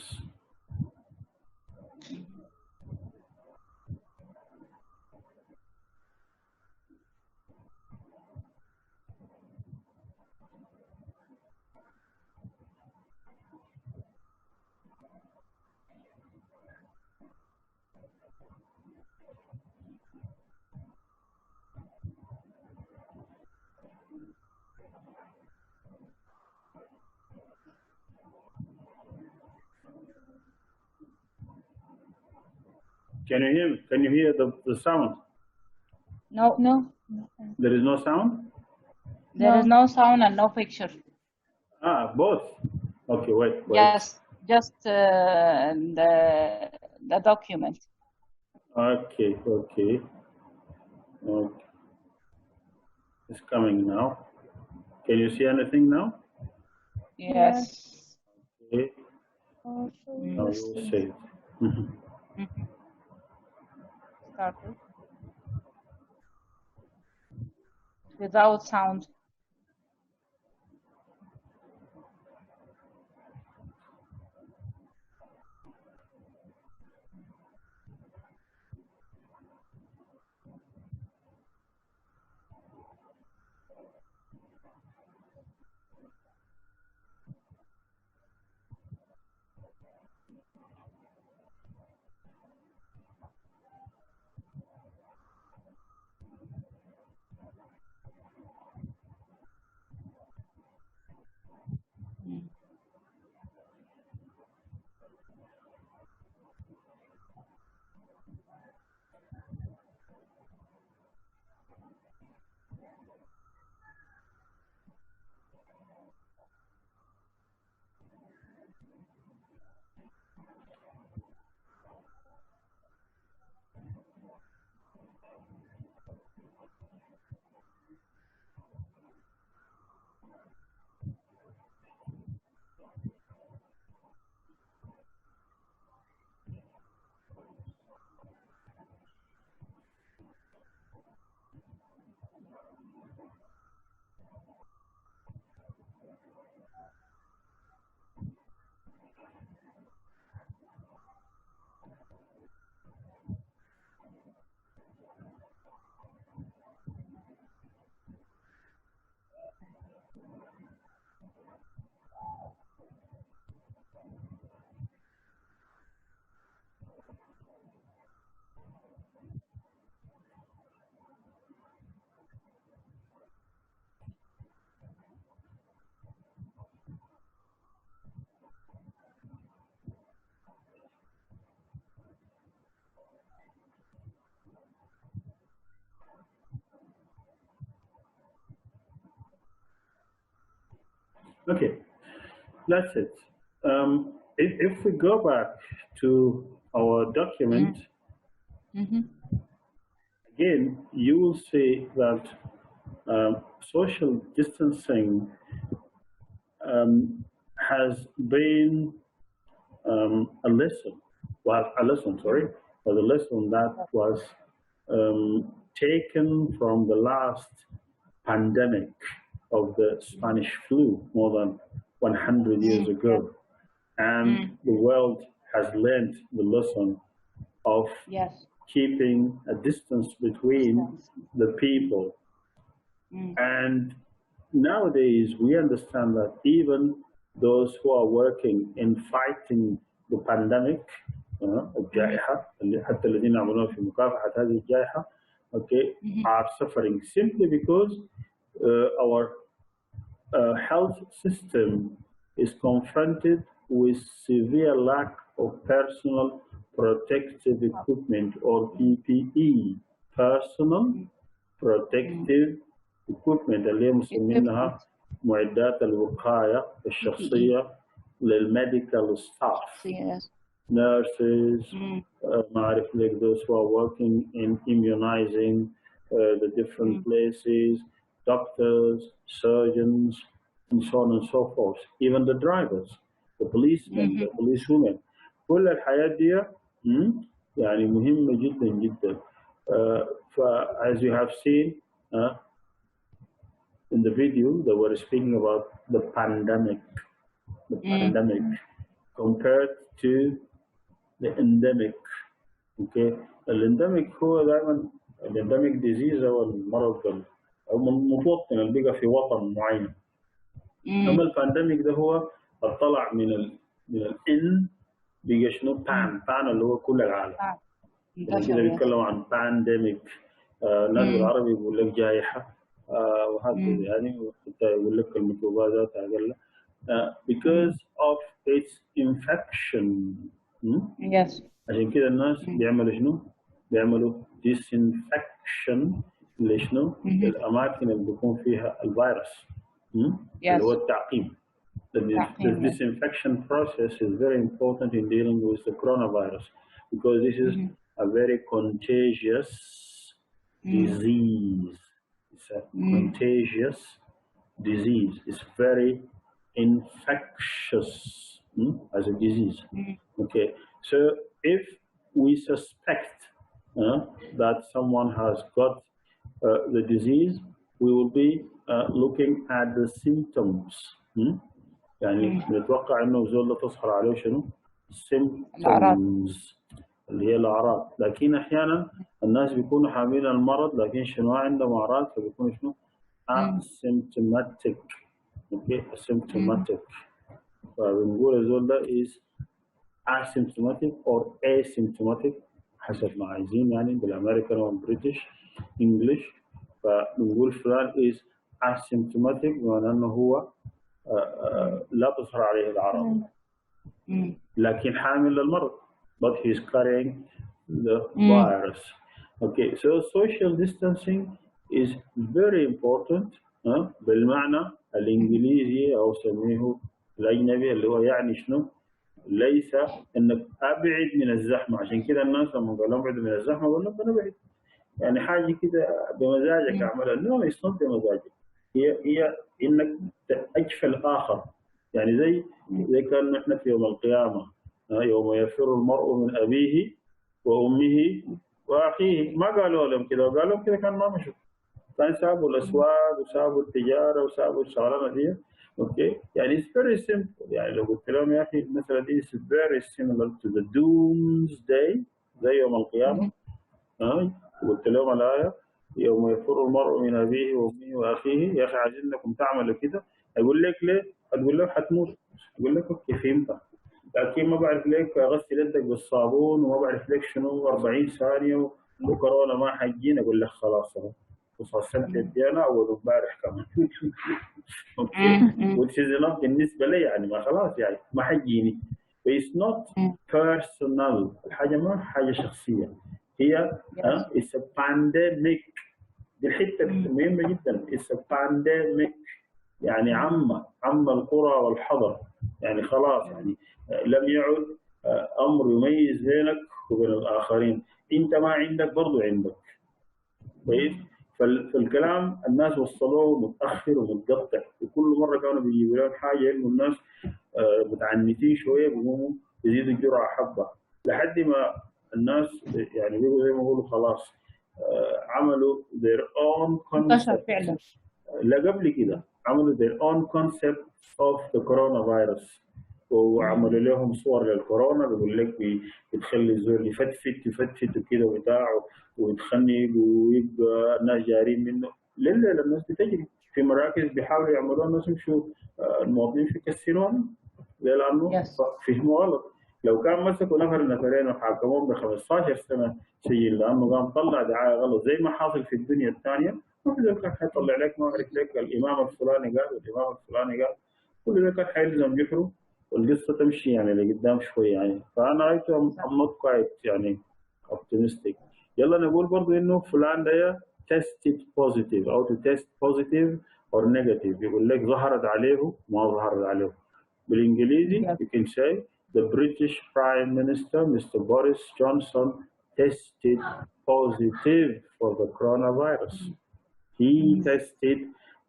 Can you hear me? Can you hear the sound? No, No. There is no sound? there is no sound and no picture. Ah, both. Okay, wait. Yes, just the document. Okay. It's coming now. Can you see anything now? Yes. Okay. Also, Now you will see it. Started. Without sound. Okay, that's it. If we go back to our document, again, you will see that social distancing has been a lesson, that was taken from the last pandemic of the Spanish flu more than 100 years ago. And the world has learned the lesson of keeping a distance between the people. And nowadays, we understand that even those who are working in fighting the pandemic الجائحة اللي حتى الذين يعملون في مكافحة هذه الجائحة are suffering simply because our health system is confronted with severe lack of personal protective equipment or PPE, personal protective equipment اللي مسمينها معدات الوقاية الشخصية للميديكال ستاف nurses ما أعرف لك those who are working in immunizing the different places, doctors, surgeons, and so on and so forth. Even the drivers, the policemen, the policewomen. كل الحياة دي يعني مهمة جدا جدا. As you have seen in the video, they were speaking about the pandemic compared to the endemic. الاندميك هو دائما الاندميك ديزيز هو المرض المتوطن اللي بقى في وطن معين. اما البانديميك ده هو طلع من الان بقى شنو بان اللي هو كل العالم. يعني كده بيتكلموا عن بانديميك. الناس بالعربي يقول لك جائحه وهكذا يعني وحتى يقول لك الميكروبات ذاتها اقل because of its infection. Yes. عشان كده الناس بيعملوا شنو؟ بيعملوا disinfection لشنو؟ الأماكن اللي بيكون فيها الفيروس. اللي هو التعقيم. The disinfection process is very important in dealing with the coronavirus because this is a very contagious disease. It's a contagious disease. It's very infectious as a disease. Okay. So if we suspect that someone has got the disease, we will be looking at the symptoms. يعني نتوقع انه زول تصحر عليه شنو؟ symptoms اللي هي الاعراض، لكن احيانا الناس بيكونوا حاملين المرض لكن شنو عندهم اعراض فبيكونوا شنو؟ asymptomatic. Okay, asymptomatic. فبنقول الزول ده is asymptomatic or asymptomatic حسب ما عايزين يعني بالامريكان والبريتش انجلش. فبنقول فلان is asymptomatic معناه انه هو لا تظهر عليه الاعراض لكن حامل للمرض but he is carrying the virus. Okay, so social distancing is very important بالمعنى الانجليزي او سميه الاجنبي اللي هو يعني شنو؟ ليس انك ابعد من الزحمه. عشان كده الناس لما قالوا ابعد من الزحمه قالوا لك انا ابعد يعني حاجه كده بمزاجك اعملها. نو اتس نوت بمزاجك، هي انك تكفى الاخر. يعني زي كان نحن في يوم القيامه يوم يفر المرء من ابيه وامه واخيه. ما قالوا لهم كده، قالوا لهم كده كان ما مشوا، كان سابوا الاسواق وسابوا التجاره وسابوا الشغلانه دي. اوكي يعني it's very simple. يعني لو قلت لهم يا اخي المساله دي is very similar to the doomsday زي يوم القيامه. قلت لهم الايه يوم يفر المرء من ابيه وامه واخيه، يا اخي عايزينكم تعملوا كده. اقول لك ليه؟ هتقول له حتموت. اقول لك اوكي فهمت، لكن ما بعرف ليك غسل يدك بالصابون وما بعرف ليك شنو 40 ثانيه وكورونا ما حجين. اقول لك خلاص اهو وصلت الديانه اول امبارح كمان. اوكي which is enough بالنسبه لي يعني ما خلاص يعني ما حجيني. it's not personal. الحاجه ما حاجه شخصيه، هي it's a pandemic. دي الحته مهمه جدا. it's a pandemic يعني عم القرى والحظر. يعني خلاص يعني لم يعد امر يميز بينك وبين الاخرين. انت ما عندك برضو عندك. كويس. فالكلام الناس وصلوه متاخر ومتقطع، وكل مره كانوا بيجيبوا لهم حاجه انه الناس متعنتين شويه بيقوموا يزيدوا الجرعه حبه لحد ما الناس يعني بيقولوا زي ما بيقولوا خلاص عملوا their own concept. فعلا لا قبل كده عملوا their own concept of the coronavirus وعملوا لهم صور للكورونا بيقول لك بتخلي الزول يفتفت وكده وبتاع ويتخنق ويبقى الناس جارين منه. ليه الناس بتجري في مراكز بيحاولوا يعملوها الناس يمشوا المواطنين يكسرون لانه فهموا غلط. لو كان مسكوا نفرين وحاكموهم ب 15 سنه سجن لانه قام طلع دعايه غلط زي ما حاصل في الدنيا الثانيه، ما في ذلك كان حيطلع لك ما اعرف لك الامام الفلاني قال والامام الفلاني قال، كل ذلك كان حيلزم جحره والقصه تمشي يعني لقدام شويه يعني. فانا رايت I'm not quite يعني optimistic. يلا نقول برضو انه فلان ده tested positive او to test positive or negative، يقول لك ظهرت عليه ما ظهرت عليه. بالانجليزي you can say the British Prime Minister Mr. Boris Johnson tested positive for the coronavirus. He tested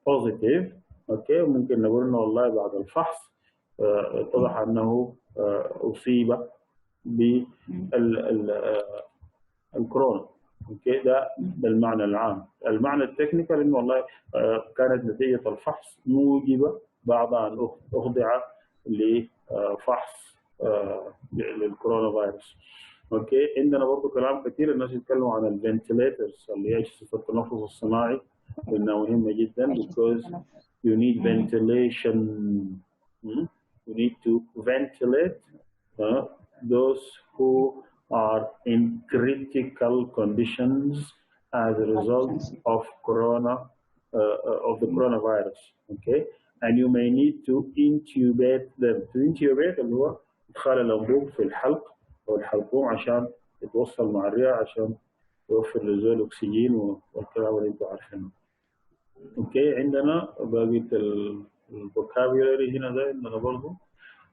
positive. اوكي ممكن نقول انه والله بعد الفحص اتضح انه اصيب بالكورونا. اوكي ده المعنى العام. المعنى التكنيكال انه والله كانت نتيجه الفحص موجبه بعد ان اخضع لفحص للكورونا فيروس. اوكي عندنا برضه كلام كثير الناس يتكلموا عن الفنتليترز اللي هي اجهزه التنفس الصناعي، لانها مهمه جدا because you need ventilation. You need to ventilate those who are in critical conditions as a result of of the coronavirus. Okay, and you may need to intubate them. To intubate اللي هو ادخال الانبوب في الحلق او الحلقوم عشان يتوصل مع الرئه عشان يوفر للزول الاكسجين والكلام اللي انتم عارفينه. اوكي عندنا بقيه الفوكابيولري هنا ده عندنا برضه.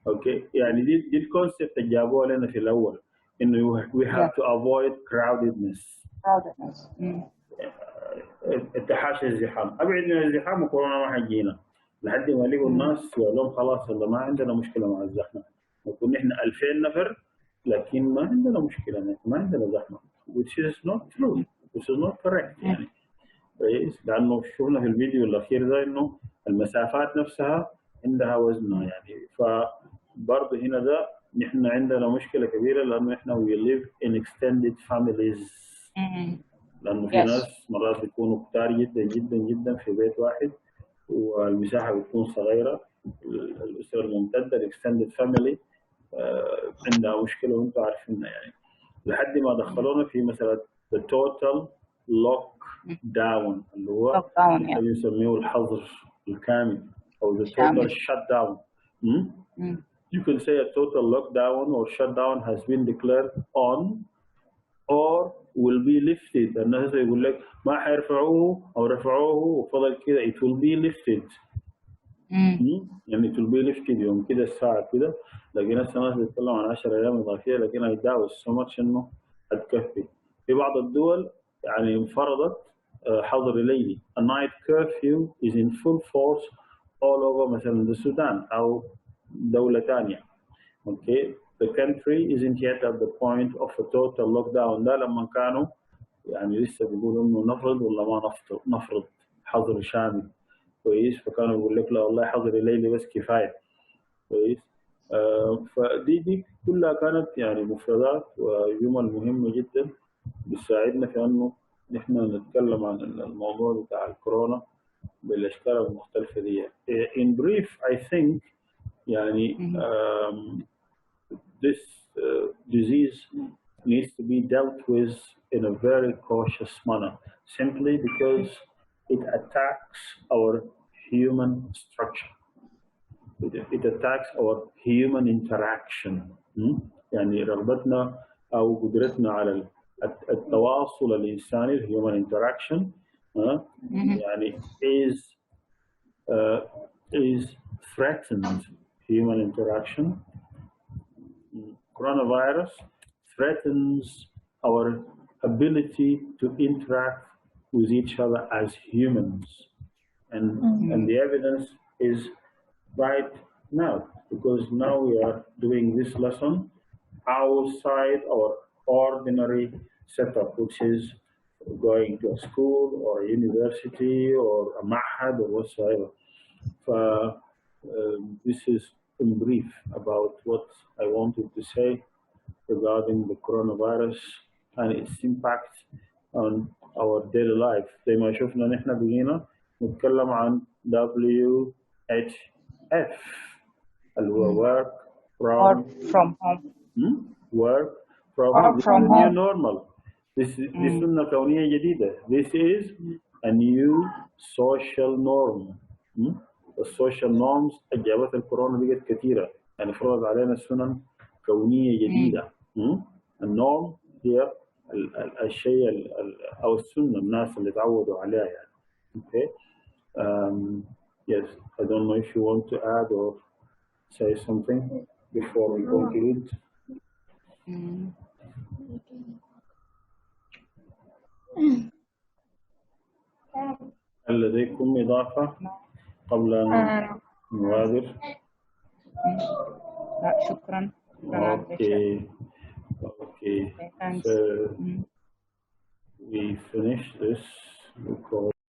اوكي يعني دي الكونسبت اللي جابوها لنا في الاول انه we have to avoid crowdedness. التحاشي الزحام، ابعد من الزحام وكورونا ما حيجينا لحد ما يلاقوا الناس يقول لهم خلاص والله ما عندنا مشكله مع الزحمه، نكون احنا 2000 نفر لكن ما عندنا مشكله، ما عندنا زحمه which is not true which is not correct يعني. كويس لانه شفنا في الفيديو الاخير ده انه المسافات نفسها عندها وزنها يعني. فبرضه هنا ده نحن عندنا مشكله كبيره لانه احنا we live in extended families. لانه في ناس مرات بيكونوا كتار جدا جدا جدا في بيت واحد والمساحه بتكون صغيره. الاسره الممتده الاكستندد فاميلي عندها مشكله وانتم عارفينها يعني، لحد ما دخلونا في مساله التوتال لوك داون اللي هو اللي يسميه الحظر الكامل او the total shutdown. You can say a total lockdown or shutdown has been declared on or will be lifted. الناس يقول لك ما حيرفعوه او رفعوه وفضل كده it will be lifted. يعني it will be lifted يوم كده الساعه كده، لكن هسه الناس بتتكلم عن 10 ايام اضافيه لكنها يدعوا السمك انه هتكفي. في بعض الدول يعني فرضت حظر ليلي. A night curfew is in full force all over مثلا السودان او دولة ثانية. Okay, the country isn't yet at the point of a total lockdown. ده لما كانوا يعني لسه بيقولوا انه نفرض ولا ما نفرض حظر شامل. كويس فكانوا يقول لك لا والله حظر ليلي بس كفاية. كويس فدي كلها كانت يعني مفردات وجمل مهمة جدا بتساعدنا في انه نحن نتكلم عن الموضوع بتاع الكورونا بالاشكال المختلفه دي. In brief I think يعني this disease needs to be dealt with in a very cautious manner simply because it attacks our human structure. It attacks our human interaction. يعني رغبتنا او قدرتنا على التواصل الإنساني human interaction يعني is threatened. Human interaction. Coronavirus threatens our ability to interact with each other as humans, and the evidence is right now because now we are doing this lesson outside our ordinary setup, which is going to a school or a university or a ma'had or whatsoever. This is in brief about what I wanted to say regarding the coronavirus and its impact on our daily life. زي ما شفنا نحن بقينا نتكلم عن WHF اللي هو work from home. work from Work this from is a new home. normal. This سنة كونية جديدة. This is a new social norm. السوشيال norms أجابت الكورونا بقت كثيرة، يعني فرضت علينا سنن كونية جديدة. النورم هي الشيء أو السنة الناس اللي تعودوا عليها يعني. Okay. Yes, I don't know if you want to add or say something before we conclude. هل لديكم إضافة قبل أن نغادر؟ لا شكرا. Okay. Okay. So we finish this.